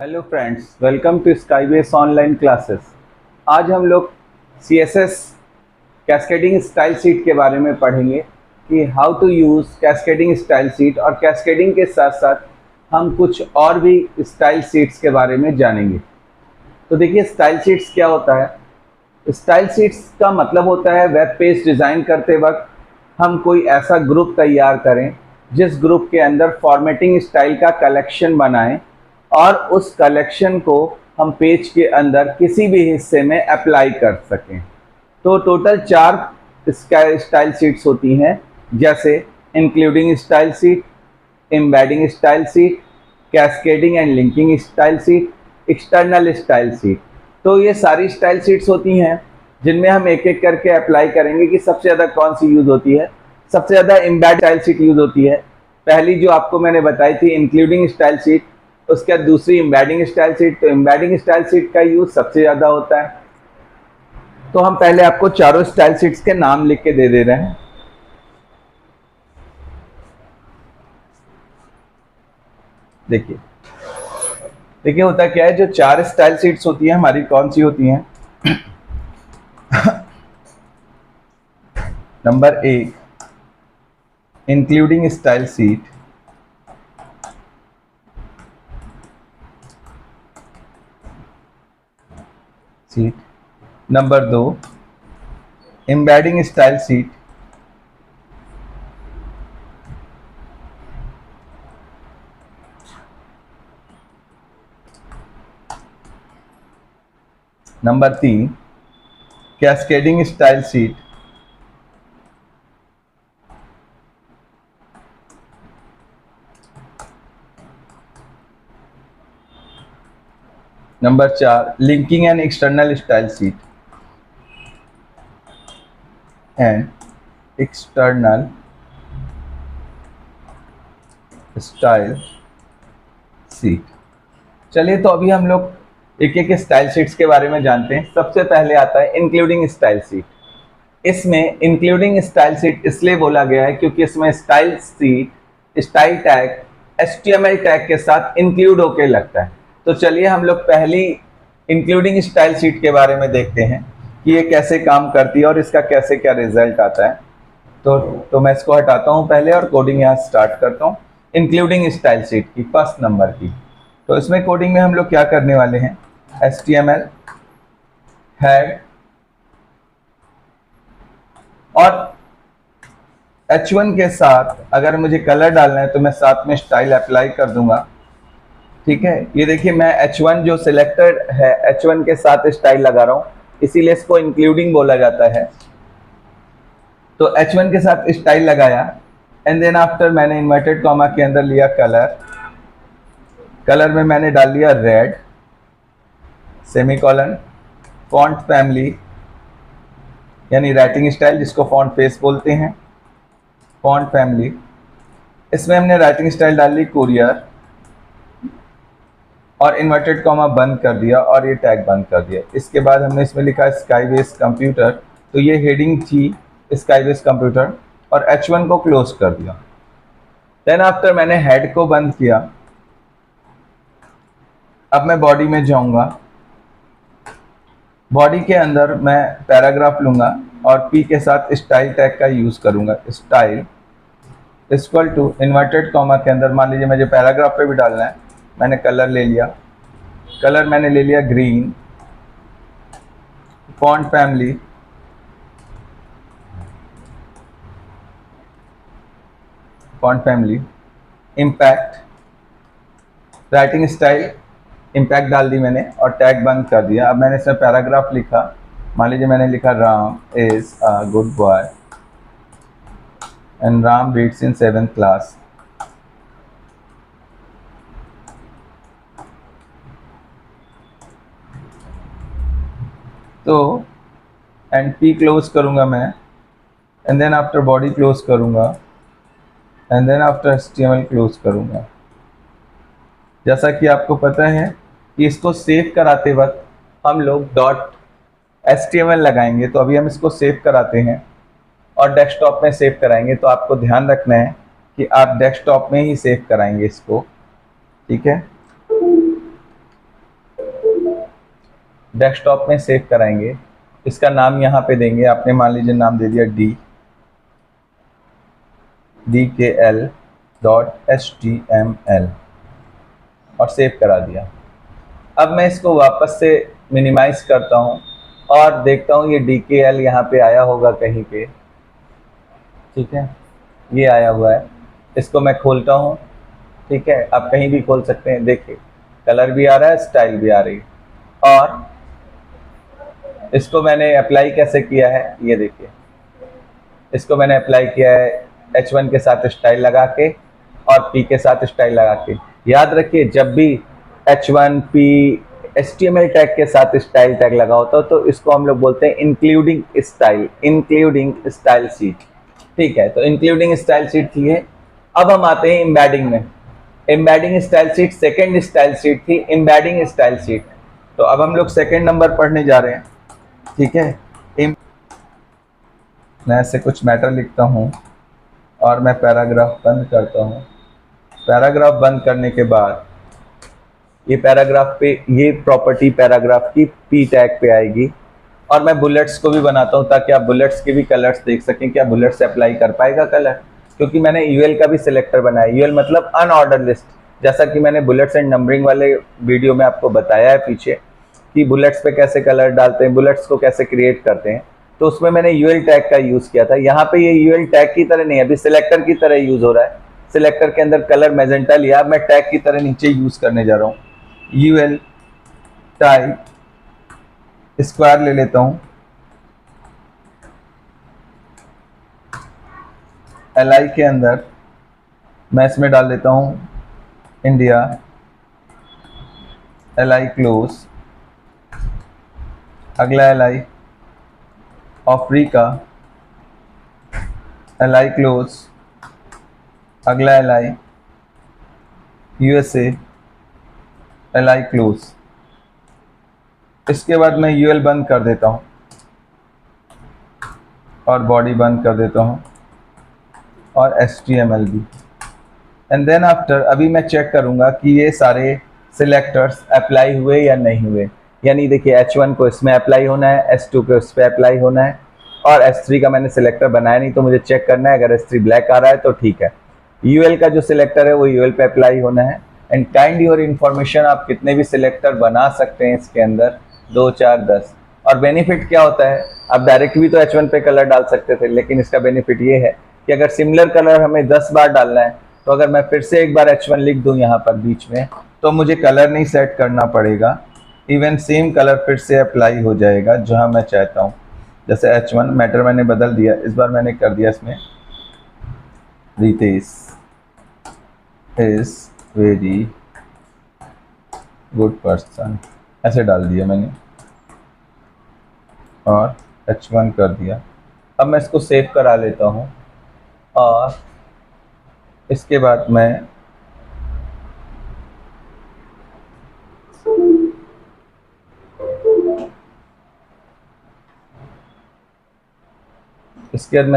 Hello friends, welcome to Skybase online classes. आज हम लोग CSS कैस्केडिंग स्टाइल शीट के बारे में पढ़ेंगे कि how to use cascading style sheet, और कैस्केडिंग के साथ साथ हम कुछ और भी स्टाइल शीट्स के बारे में जानेंगे। तो देखिए, स्टाइल शीट्स क्या होता है। स्टाइल शीट्स का मतलब होता है वेब पेज डिज़ाइन करते वक्त हम कोई ऐसा ग्रुप तैयार करें जिस ग्रुप के अंदर फॉर्मेटिंग स्टाइल का कलेक्शन बनाएं और उस कलेक्शन को हम पेज के अंदर किसी भी हिस्से में अप्लाई कर सकें। तो टोटल 4 स्टाइल शीट्स होती हैं, जैसे including style sheet, embedding style sheet, cascading and linking style sheet, external style sheet. तो ये सारी स्टाइल शीट्स होती हैं जिनमें हम एक एक करके अप्लाई करेंगे कि सबसे ज़्यादा कौन सी यूज़ होती है। सबसे ज़्यादा एम्बेड स्टाइल शीट यूज़ होती है। पहली जो आपको मैंने बताई थी इंक्लूडिंग स्टाइल शीट, उसके बाद दूसरी एम्बेडिंग स्टाइल शीट। तो एम्बेडिंग स्टाइल शीट का यूज़ सबसे ज़्यादा होता है। तो हम पहले आपको चारों स्टाइल शीट्स के नाम लिख के दे दे रहे हैं। देखिए देखिए होता क्या है, जो 4 स्टाइल शीट्स होती हैं हमारी कौन सी होती हैं। Number 1 including style sheet, number 2 embedding style sheet, number 3 cascading style sheet, number 4 linking and external style sheet and external style sheet. चलिए, तो अभी हम लोग एक एक स्टाइल शीट्स के बारे में जानते हैं। सबसे पहले आता है इंक्लूडिंग स्टाइल शीट। इसमें इंक्लूडिंग स्टाइल शीट इसलिए बोला गया है क्योंकि इसमें style sheet style tag HTML tag के साथ इंक्लूड होके लगता है। तो चलिए हम लोग पहली इंक्लूडिंग स्टाइल शीट के बारे में देखते हैं कि ये कैसे काम करती है और इसका कैसे क्या रिजल्ट आता है। तो मैं इसको हटाता हूँ पहले और कोडिंग यहाँ स्टार्ट करता हूँ। इंक्लूडिंग स्टाइल शीट की फर्स्ट नंबर की, तो इसमें कोडिंग में हम लोग क्या करने वाले हैं, HTML हेड और H1 के साथ अगर मुझे कलर डालना है तो मैं साथ में स्टाइल अप्लाई कर दूंगा। ठीक है, ये देखिए मैं H1 जो सिलेक्टेड है H1 के साथ स्टाइल लगा रहा हूँ, इसीलिए इसको इंक्लूडिंग बोला जाता है। तो H1 के साथ स्टाइल लगाया एंड देन आफ्टर मैंने इन्वर्टेड कॉमा के अंदर लिया कलर में मैंने डाल लिया रेड, सेमीकोलन, फॉन्ट फैमिली यानी राइटिंग स्टाइल जिसको फॉन्ट फेस बोलते हैं, फॉन्ट फैमिली। इसमें हमने राइटिंग स्टाइल डाल ली कुरियर और इन्वर्टेड कॉमा बंद कर दिया और ये टैग बंद कर दिया। इसके बाद हमने इसमें लिखा स्काईबेस कंप्यूटर, तो ये हेडिंग थी स्काईबेस कंप्यूटर और H1 को क्लोज कर दिया। देन आफ्टर मैंने हेड को बंद किया। अब मैं बॉडी में जाऊंगा, बॉडी के अंदर मैं पैराग्राफ लूंगा और P के साथ स्टाइल टैग का यूज करूंगा। Style equal to inverted comma के अंदर मान लीजिए मुझे पैराग्राफ पे भी डालना है, मैंने कलर ले लिया, कलर मैंने ले लिया green, font family, impact, writing style impact डाल दी मैंने और टैग बंद कर दिया। अब मैंने इसमें पैराग्राफ लिखा, मान लीजिए मैंने लिखा Ram is a good boy and Ram reads in 7th class. तो एंड P क्लोज करूंगा मैं and then after body close करूंगा and then after HTML close करूंगा। जैसा कि आपको पता है कि इसको सेव कराते वक्त हम लोग .html लगाएंगे, तो अभी हम इसको सेव कराते हैं और डेस्कटॉप में सेव कराएंगे। तो आपको ध्यान रखना है कि आप डेस्कटॉप में ही सेव कराएंगे इसको, ठीक है। डेस्कटॉप में सेव कराएंगे। इसका नाम यहाँ पे देंगे, आपने मान लीजिए नाम दे दिया DKL.html और सेव करा दिया। अब मैं इसको वापस से मिनिमाइज करता हूँ और देखता हूँ ये DKL यहाँ पे आया होगा कहीं पे, ठीक है, ये आया हुआ है। इसको मैं खोलता हूँ, ठीक है, आप कहीं भी खोल सकते हैं। देखिए कलर भी आ रहा है, स्टाइल भी आ रही है। और इसको मैंने अप्लाई कैसे किया है, ये देखिए, इसको मैंने अप्लाई किया है H1 के साथ स्टाइल लगा के और P के साथ स्टाइल लगा के। याद रखिए जब भी H1 P HTML टैग के साथ स्टाइल टैग लगा होता है तो इसको हम लोग बोलते हैं इंक्लूडिंग स्टाइल शीट, ठीक है। तो इंक्लूडिंग स्टाइल शीट थी है। अब हम आते हैं एम्बेडिंग में। Embedding style sheet second style sheet थी, एम्बेडिंग स्टाइल शीट। तो अब हम लोग सेकेंड नंबर पढ़ने जा रहे हैं, ठीक है। मैं ऐसे कुछ मैटर लिखता हूँ और मैं पैराग्राफ बंद करता हूँ। पैराग्राफ बंद करने के बाद ये पैराग्राफ पे ये प्रॉपर्टी पैराग्राफ की P टैग पे आएगी और मैं बुलेट्स को भी बनाता हूँ ताकि आप बुलेट्स के भी कलर्स देख सकें, क्या बुलेट्स से अप्लाई कर पाएगा कलर, क्योंकि मैंने यूएल का भी सिलेक्टर बनाया। यूएल मतलब अनऑर्डर लिस्ट, जैसा कि मैंने बुलेट्स एंड नंबरिंग वाले वीडियो में आपको बताया है पीछे कि बुलेट्स पे कैसे कलर डालते हैं, बुलेट्स को कैसे क्रिएट करते हैं। तो उसमें मैंने यूएल टैग का यूज़ किया था। यहाँ पे ये यूएल टैग की तरह नहीं है, अभी सिलेक्टर की तरह यूज़ हो रहा है। सिलेक्टर के अंदर कलर मैजेंटा लिया, मैं टैग की तरह नीचे यूज़ करने जा रहा हूँ। यूएल टाइप स्क्वायर ले लेता हूँ, LI के अंदर मैं इसमें डाल देता हूँ इंडिया, LI क्लोज, अगला LI अफ्रीका, LI क्लोज, अगला LI USA, LI क्लोज। इसके बाद मैं यूएल बंद कर देता हूँ और बॉडी बंद कर देता हूँ और HTML भी। एंड देन आफ्टर अभी मैं चेक करूँगा कि ये सारे सिलेक्टर्स अप्लाई हुए या नहीं हुए। यानी देखिए H1 को इसमें अप्लाई होना है, S2 को इस पर अप्लाई होना है और S3 का मैंने सिलेक्टर बनाया नहीं तो मुझे चेक करना है। अगर S3 ब्लैक आ रहा है तो ठीक है। यूएल का जो सिलेक्टर है वो यूएल पे अप्लाई होना है। एंड काइंड योर इन्फॉर्मेशन, आप कितने भी सिलेक्टर बना सकते हैं इसके अंदर, 2 4 10। और बेनिफिट क्या होता है, आप डायरेक्ट भी तो H1 पे कलर डाल सकते थे, लेकिन इसका बेनिफिट ये है कि अगर सिमिलर कलर हमें 10 बार डालना है तो अगर मैं फिर से एक बार H1 लिख दूं यहाँ पर बीच में तो मुझे कलर नहीं सेट करना पड़ेगा, इवन सेम कलर फिर से अप्लाई हो जाएगा जहाँ मैं चाहता हूँ। जैसे H1 मैटर मैंने बदल दिया, इस बार मैंने कर दिया इसमें Ritesh is very good person, ऐसे डाल दिया मैंने और H1 कर दिया। अब मैं इसको सेव करा लेता हूँ और इसके बाद मैं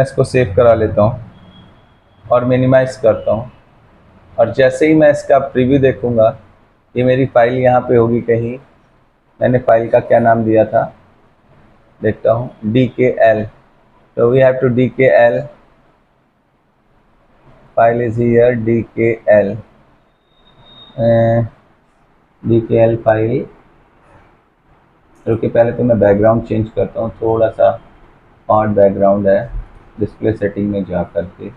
इसको सेव करा लेता हूँ और मिनिमाइज करता हूँ। और जैसे ही मैं इसका प्रीव्यू देखूँगा, ये मेरी फाइल यहाँ पे होगी कहीं, मैंने फाइल का क्या नाम दिया था देखता हूँ, DKL। तो we have to DKL, file is here, DKL file. क्योंकि पहले तो मैं बैकग्राउंड चेंज करता हूँ, थोड़ा सा ऑड बैकग्राउंड है। डिस्प्ले सेटिंग में जा करके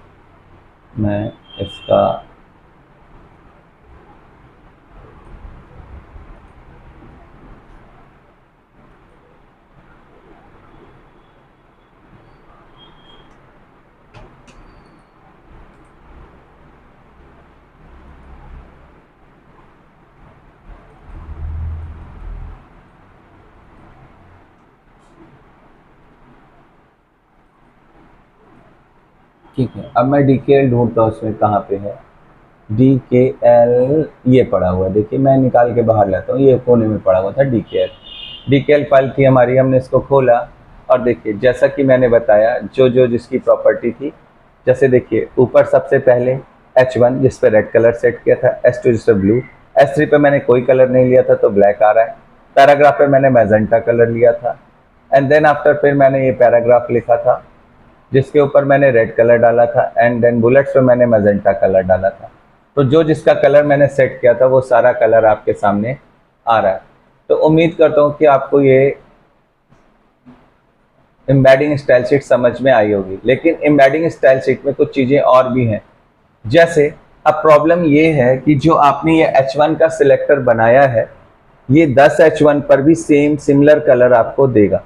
मैं इसका ठीक है। अब मैं DKL ढूंढता हूँ, उसमें कहाँ पे है DKL, ये पड़ा हुआ है। देखिए मैं निकाल के बाहर लाता हूँ, ये कोने में पड़ा हुआ था DKL फाइल थी हमारी। हमने इसको खोला और देखिए जैसा कि मैंने बताया जो जिसकी प्रॉपर्टी थी, जैसे देखिए ऊपर सबसे पहले H1 जिस पे रेड कलर सेट किया था, S2 जिस पे ब्लू, S3 पे मैंने कोई कलर नहीं लिया था तो ब्लैक आ रहा है। पैराग्राफ पे मैंने मैजेंटा कलर लिया था, एंड देन आफ्टर फिर मैंने ये पैराग्राफ लिखा था जिसके ऊपर मैंने रेड कलर डाला था, एंड देन बुलेट्स पे मैंने मैजेंटा कलर डाला था। तो जो जिसका कलर मैंने सेट किया था वो सारा कलर आपके सामने आ रहा है। तो उम्मीद करता हूँ कि आपको ये एम्बेडिंग स्टाइल शीट समझ में आई होगी। लेकिन एम्बेडिंग स्टाइल शीट में कुछ चीज़ें और भी हैं। जैसे अब प्रॉब्लम ये है कि जो आपने ये H1 का सिलेक्टर बनाया है, ये 10 H1 पर भी सेम सिमिलर कलर आपको देगा।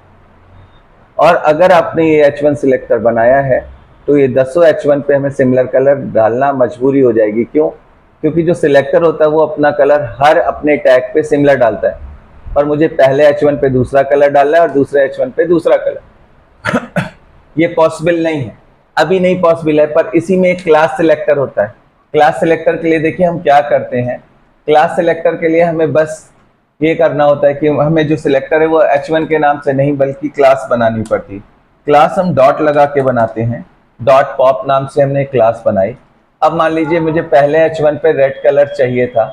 और अगर आपने ये H1 सिलेक्टर बनाया है तो ये 10 H1 पे हमें सिमिलर कलर डालना मजबूरी हो जाएगी। क्यों? क्योंकि जो सिलेक्टर होता है वो अपना कलर हर अपने टैग पे सिमिलर डालता है, और मुझे पहले H1 पे दूसरा कलर डालना है और दूसरे H1 पे दूसरा कलर। ये पॉसिबल नहीं है, अभी नहीं पॉसिबल है। पर इसी में एक क्लास सिलेक्टर होता है। क्लास सिलेक्टर के लिए देखिए हम क्या करते हैं। क्लास सिलेक्टर के लिए हमें बस ये करना होता है कि हमें जो सिलेक्टर है वो H1 के नाम से नहीं बल्कि क्लास बनानी पड़ती। क्लास हम डॉट लगा के बनाते हैं। डॉट पॉप नाम से हमने क्लास बनाई। अब मान लीजिए मुझे पहले H1 पे रेड कलर चाहिए था,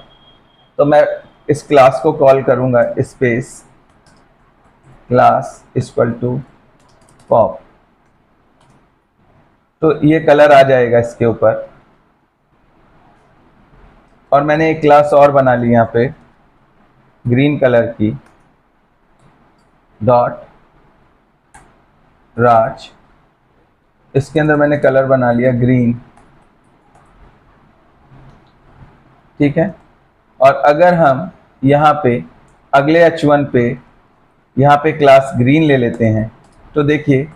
तो मैं इस क्लास को कॉल करूंगा space class equal to pop, तो ये कलर आ जाएगा इसके ऊपर। और मैंने एक क्लास और बना ली यहाँ पे ग्रीन कलर की, डॉट राज, इसके अंदर मैंने कलर बना लिया ग्रीन। ठीक है। और अगर हम यहाँ पे अगले H1 पे यहाँ पे क्लास ग्रीन ले लेते हैं, तो देखिए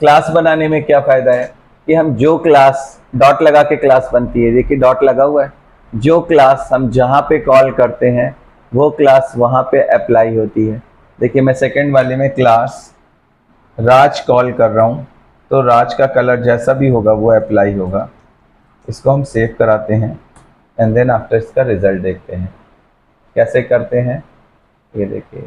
क्लास बनाने में क्या फ़ायदा है कि हम जो क्लास डॉट लगा के क्लास बनती है, देखिए डॉट लगा हुआ है, जो क्लास हम जहाँ पे कॉल करते हैं वो क्लास वहाँ पे अप्लाई होती है। देखिए मैं सेकंड वाले में क्लास राज कॉल कर रहा हूँ, तो राज का कलर जैसा भी होगा वो अप्लाई होगा। इसको हम सेव कराते हैं एंड देन आफ्टर इसका रिजल्ट देखते हैं कैसे करते हैं। ये देखिए,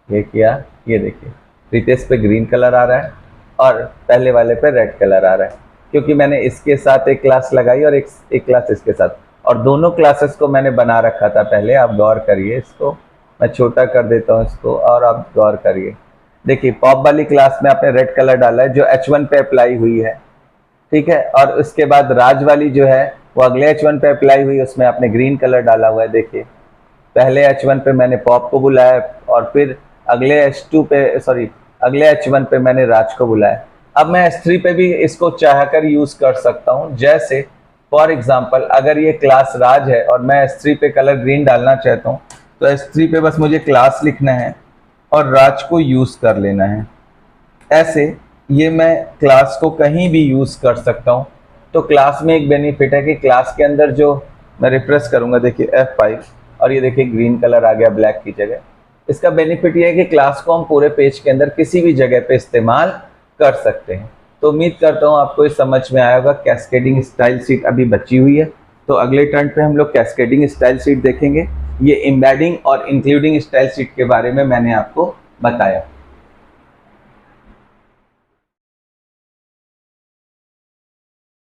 ये किया, ये देखिए रितेश पे ग्रीन कलर आ रहा है और पहले वाले पे रेड कलर आ रहा है, क्योंकि मैंने इसके साथ एक क्लास लगाई और एक क्लास इसके साथ, और दोनों क्लासेस को मैंने बना रखा था पहले। आप गौर करिए, इसको मैं छोटा कर देता हूँ इसको, और आप गौर करिए। देखिए पॉप वाली क्लास में आपने रेड कलर डाला है जो H1 पे अप्लाई हुई है, ठीक है। और उसके बाद राज वाली जो है वो अगले H1 पे अप्लाई हुई, उसमें आपने ग्रीन कलर डाला हुआ है। देखिए पहले H1 पे मैंने पॉप को बुलाया और फिर अगले H1 पे मैंने राज को बुलाया। अब मैं S3 पे भी इसको चाहकर यूज कर सकता हूँ। जैसे फॉर एग्जांपल अगर ये क्लास राज है और मैं S3 पे कलर ग्रीन डालना चाहता हूँ, तो S3 पे बस मुझे क्लास लिखना है और राज को यूज कर लेना है। ऐसे ये मैं क्लास को कहीं भी यूज कर सकता हूँ। तो क्लास में एक बेनिफिट है कि क्लास के अंदर जो मैं रिफ्रेश करूंगा, देखिए F5, और ये देखिए ग्रीन कलर आ गया ब्लैक की जगह। इसका बेनिफिट ये है कि क्लास को हम पूरे पेज के अंदर किसी भी जगह पे इस्तेमाल कर सकते हैं। तो उम्मीद करता हूँ आपको ये समझ में आया होगा। कैस्केडिंग स्टाइल शीट अभी बची हुई है, तो अगले टर्न पे हम लोग कैस्केडिंग स्टाइल शीट देखेंगे। ये एम्बेडिंग और इंक्लूडिंग स्टाइल शीट के बारे में मैंने आपको बताया।